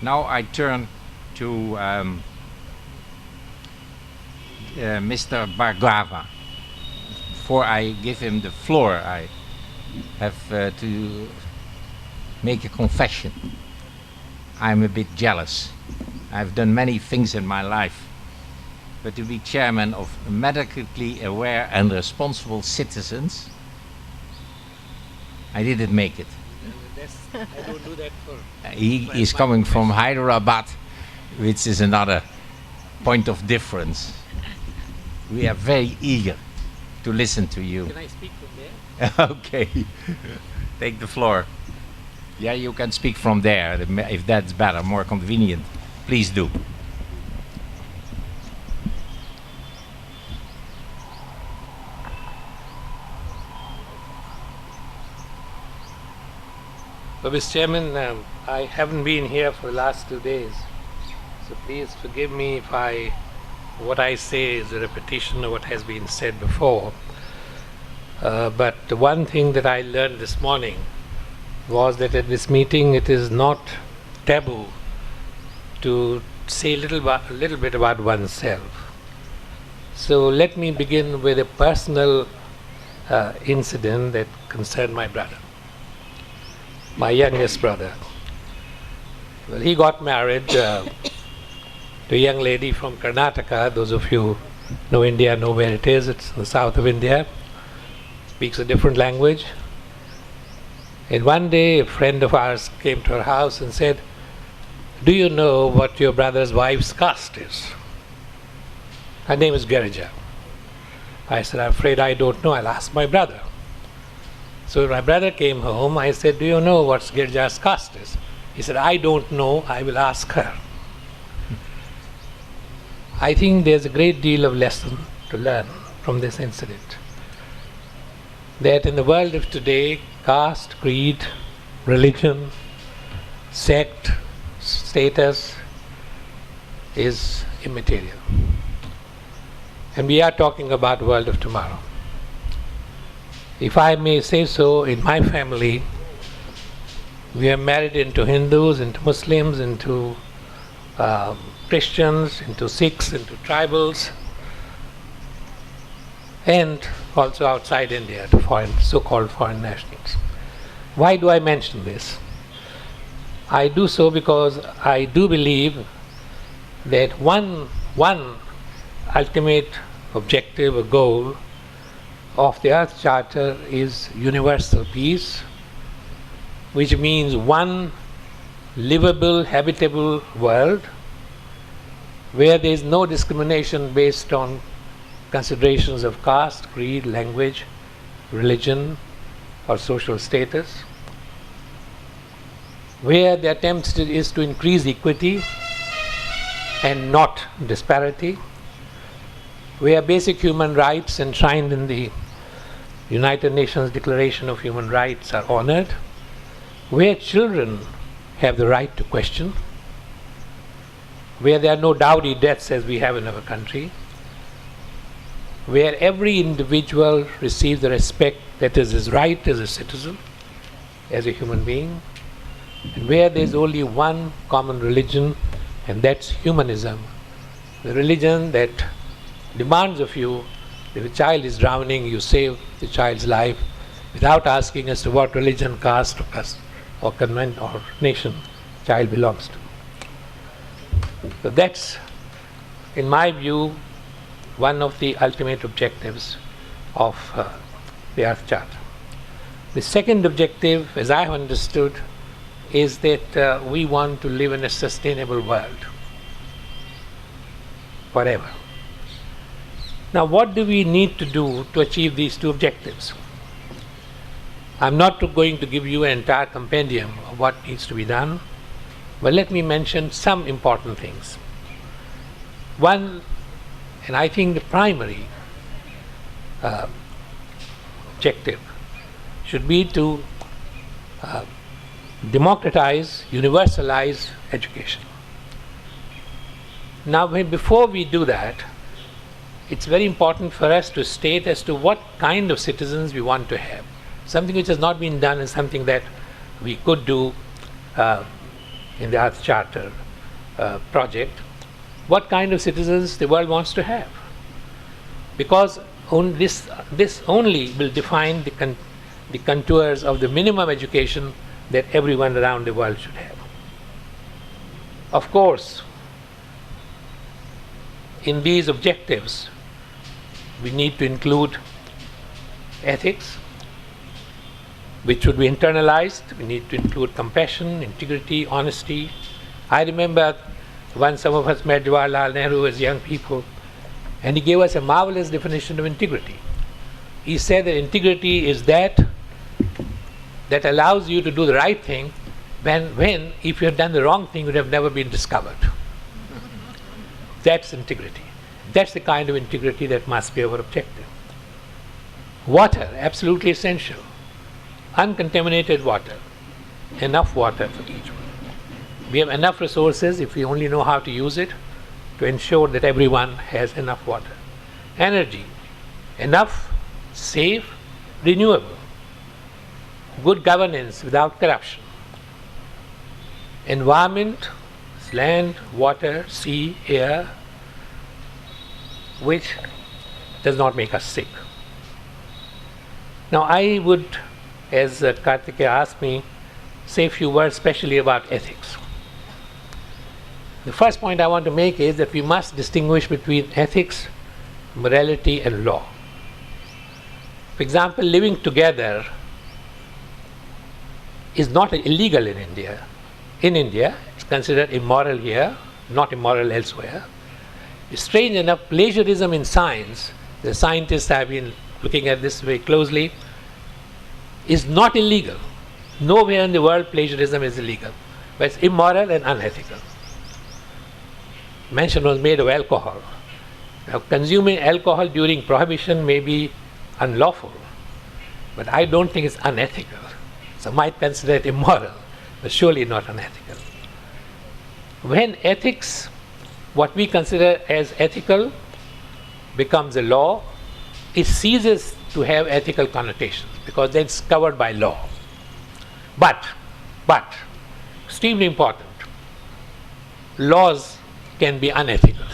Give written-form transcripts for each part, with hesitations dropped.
Now I turn to Mr. Bhargava. Before I give him the floor, I have to make a confession. I'm a bit jealous. I've done many things in my life, but to be chairman of medically aware and responsible citizens, I didn't make it. I don't do that for. He is coming from Hyderabad, which is another point of difference. We are very eager to listen to you. Can I speak from there? Okay, take the floor. Yeah, you can speak from there if that's better, more convenient. Please do. Well, Mr. Chairman, I haven't been here for the last 2 days, so please forgive me if what I say is a repetition of what has been said before. But the one thing that I learned this morning was that at this meeting it is not taboo to say a little bit about oneself. So let me begin with a personal incident that concerned my brother, my youngest brother. Well, he got married to a young lady from Karnataka. Those of you who know India know where it is. It's in the south of India. Speaks a different language. And one day a friend of ours came to her house and said, "Do you know what your brother's wife's caste is?" Her name is Girija. I said, "I'm afraid I don't know. I'll ask my brother." So when my brother came home, I said, "Do you know what Girija's caste is?" He said, "I don't know. I will ask her." I think there's a great deal of lesson to learn from this incident. That in the world of today, caste, creed, religion, sect, status is immaterial. And we are talking about the world of tomorrow. If I may say so, in my family, we are married into Hindus, into Muslims, into Christians, into Sikhs, into tribals, and also outside India to so-called foreign nationals. Why do I mention this? I do so because I do believe that one ultimate objective or goal of the Earth Charter is universal peace, which means one livable, habitable world where there is no discrimination based on considerations of caste, creed, language, religion, or social status, where the attempt is to increase equity and not disparity, where basic human rights enshrined in the United Nations Declaration of Human Rights are honored, where children have the right to question, where there are no dowry deaths as we have in our country, where every individual receives the respect that is his right as a citizen, as a human being, and where there is only one common religion, and that's humanism, the religion that demands of you, if a child is drowning, you save the child's life without asking as to what religion, caste, or convent or nation child belongs to. So that's, in my view, one of the ultimate objectives of the Earth Charter. The second objective, as I have understood, is that we want to live in a sustainable world forever. Now, what do we need to do to achieve these two objectives? I'm not going to give you an entire compendium of what needs to be done, but let me mention some important things. One, and I think the primary objective should be to democratize, universalize education. Now, before we do that, it's very important for us to state as to what kind of citizens we want to have. Something which has not been done is something that we could do in the Earth Charter project, what kind of citizens the world wants to have. Because this only will define the contours of the minimum education that everyone around the world should have. Of course, in these objectives, we need to include ethics, which should be internalized. We need to include compassion, integrity, honesty. I remember when some of us met Jawaharlal Nehru as young people, and he gave us a marvelous definition of integrity. He said that integrity is that allows you to do the right thing when if you had done the wrong thing, it would have never been discovered. That's integrity. That's the kind of integrity that must be our objective. Water, absolutely essential. Uncontaminated water. Enough water for each one. We have enough resources if we only know how to use it to ensure that everyone has enough water. Energy. Enough, safe, renewable. Good governance without corruption. Environment, land, water, sea, air, which does not make us sick. Now I would, as Kartikeya asked me, say a few words especially about ethics. The first point I want to make is that we must distinguish between ethics, morality and law. For example, living together is not illegal in India. In India, it's considered immoral here, not immoral elsewhere. Strange enough, plagiarism in science, the scientists have been looking at this very closely, is not illegal. Nowhere in the world plagiarism is illegal, but it's immoral and unethical. Mention was made of alcohol. Now, consuming alcohol during prohibition may be unlawful, but I don't think it's unethical. Some might consider it immoral, but surely not unethical. When ethics, what we consider as ethical, becomes a law, it ceases to have ethical connotations because then it's covered by law. But, extremely important, laws can be unethical.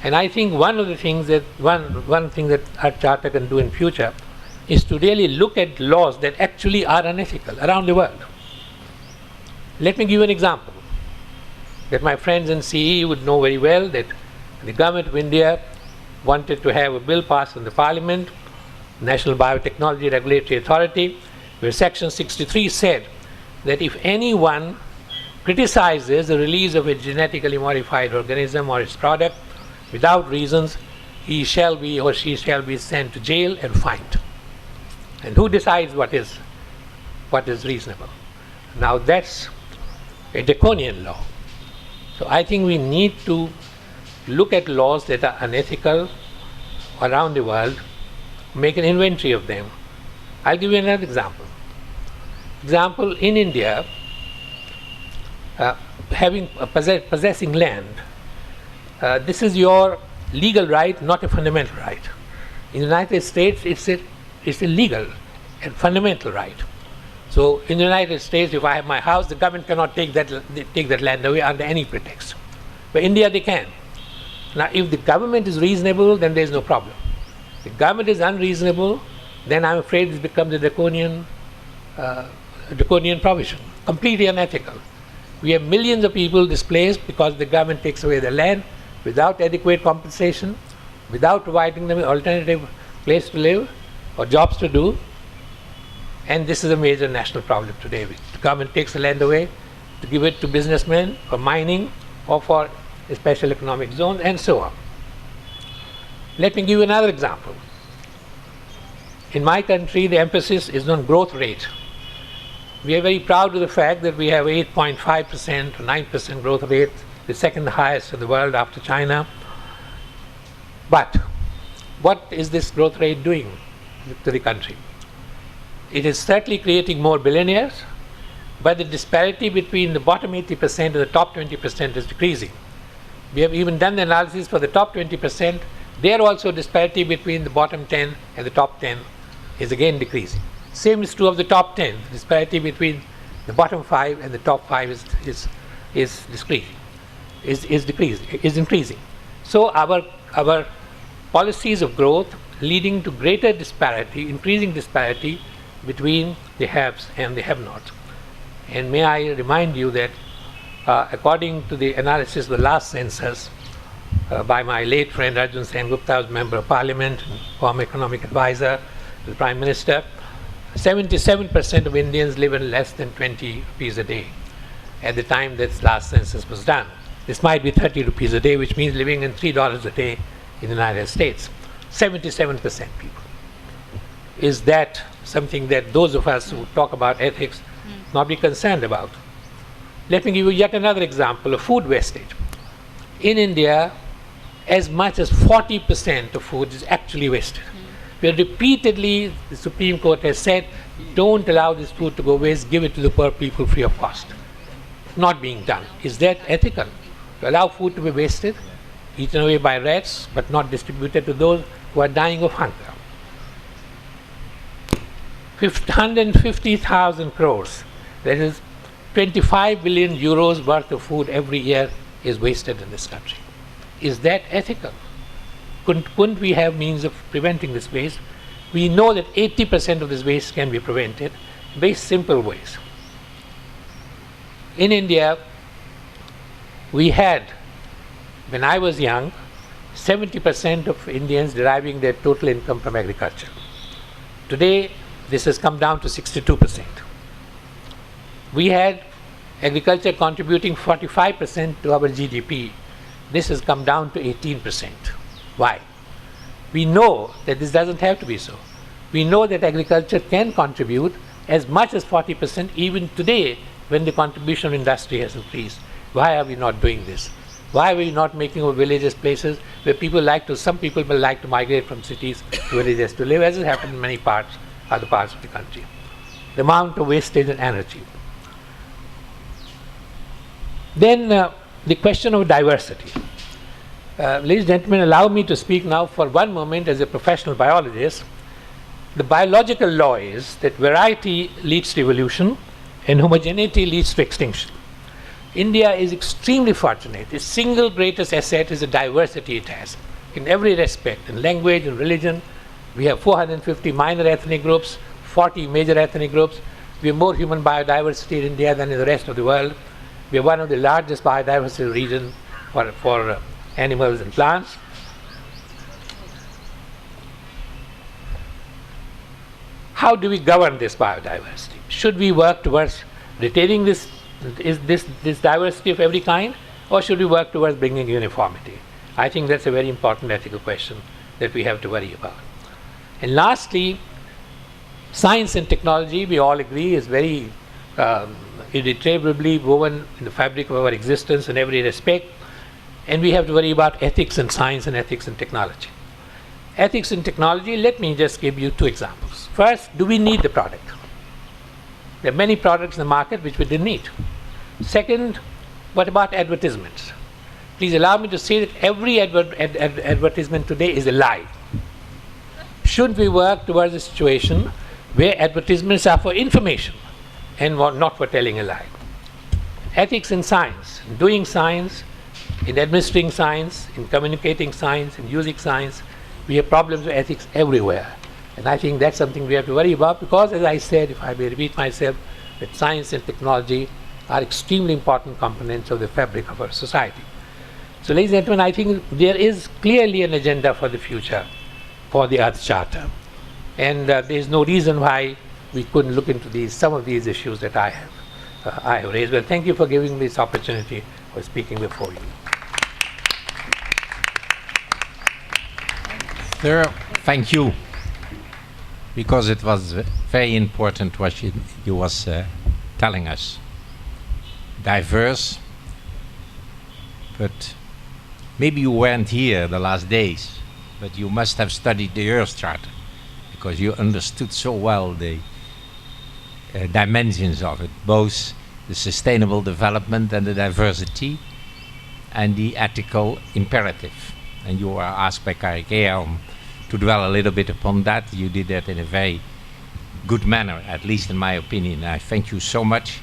And I think one thing that our charter can do in future is to really look at laws that actually are unethical around the world. Let me give you an example that my friends in CE would know very well, that the government of India wanted to have a bill passed in the Parliament, National Biotechnology Regulatory Authority, where Section 63 said that if anyone criticizes the release of a genetically modified organism or its product without reasons, he shall be or she shall be sent to jail and fined. And who decides what is reasonable? Now that's a draconian law. So I think we need to look at laws that are unethical around the world, make an inventory of them. I'll give you another example. In India, possessing land, this is your legal right, not a fundamental right. In the United States, it's a legal and fundamental right. So in the United States, if I have my house, the government cannot take that land away under any pretext. But India, they can. Now, if the government is reasonable, then there is no problem. If the government is unreasonable, then I'm afraid it becomes a draconian provision, completely unethical. We have millions of people displaced because the government takes away their land without adequate compensation, without providing them an alternative place to live or jobs to do. And this is a major national problem today. The government takes the land away to give it to businessmen for mining or for a special economic zone and so on. Let me give you another example. In my country, the emphasis is on growth rate. We are very proud of the fact that we have 8.5% to 9% growth rate, the second highest in the world after China. But what is this growth rate doing to the country? It is certainly creating more billionaires, but the disparity between the bottom 80% and the top 20% is decreasing. We have even done the analysis for the top 20%. There also disparity between the bottom 10 and the top 10 is again decreasing. Same is true of the top 10. The disparity between The bottom 5 and the top 5 is increasing. So our policies of growth leading to greater disparity, increasing disparity between the haves and the have-nots. And may I remind you that according to the analysis of the last census by my late friend Arjun Sengupta, who was Member of Parliament and former economic advisor to the Prime Minister, 77% of Indians live in less than 20 rupees a day at the time that last census was done. This might be 30 rupees a day, which means living in $3 a day in the United States. 77% people. Is that something that those of us who talk about ethics not be concerned about? Let me give you yet another example of food wastage. In India, as much as 40% of food is actually wasted. Where repeatedly the Supreme Court has said, don't allow this food to go waste, give it to the poor people free of cost. Not being done. Is that ethical? To allow food to be wasted, eaten away by rats, but not distributed to those who are dying of hunger. 150,000 crores, that is 25 billion euros worth of food every year is wasted in this country. Is that ethical? Couldn't we have means of preventing this waste? We know that 80% of this waste can be prevented in very simple ways. In India, we had, when I was young, 70% of Indians deriving their total income from agriculture. Today, this has come down to 62%. We had agriculture contributing 45% to our GDP. This has come down to 18%. Why? We know that this doesn't have to be so. We know that agriculture can contribute as much as 40% even today when the contribution of industry has increased. Why are we not doing this? Why are we not making our villages places where some people will like to migrate from cities to villages to live, as has happened in many other parts of the country? The amount of wastage and energy. Then the question of diversity. Ladies and gentlemen, allow me to speak now for one moment as a professional biologist. The biological law is that variety leads to evolution and homogeneity leads to extinction. India is extremely fortunate. Its single greatest asset is the diversity it has in every respect, in language and religion. We have 450 minor ethnic groups, 40 major ethnic groups. We have more human biodiversity in India than in the rest of the world. We are one of the largest biodiversity regions for animals and plants. How do we govern this biodiversity? Should we work towards retaining this diversity of every kind, or should we work towards bringing uniformity? I think that's a very important ethical question that we have to worry about. And lastly, science and technology, we all agree, is very irretrievably woven in the fabric of our existence in every respect. And we have to worry about ethics and science and ethics and technology. Ethics and technology, let me just give you two examples. First, do we need the product? There are many products in the market which we didn't need. Second, what about advertisements? Please allow me to say that every advertisement today is a lie. Shouldn't we work towards a situation where advertisements are for information and not for telling a lie? Ethics in science, doing science, in administering science, in communicating science, in using science, we have problems with ethics everywhere. And I think that's something we have to worry about because, as I said, if I may repeat myself, that science and technology are extremely important components of the fabric of our society. So, ladies and gentlemen, I think there is clearly an agenda for the future for the Earth Charter. And there is no reason why we couldn't look into some of these issues that I have raised. Well, thank you for giving me this opportunity for speaking before you. Sir, thank you, because it was very important what you was telling us. Diverse, but maybe you weren't here the last days, but you must have studied the Earth Charter because you understood so well the dimensions of it, both the sustainable development and the diversity and the ethical imperative. And you were asked by Karikeya to dwell a little bit upon that. You did that in a very good manner, at least in my opinion. I thank you so much.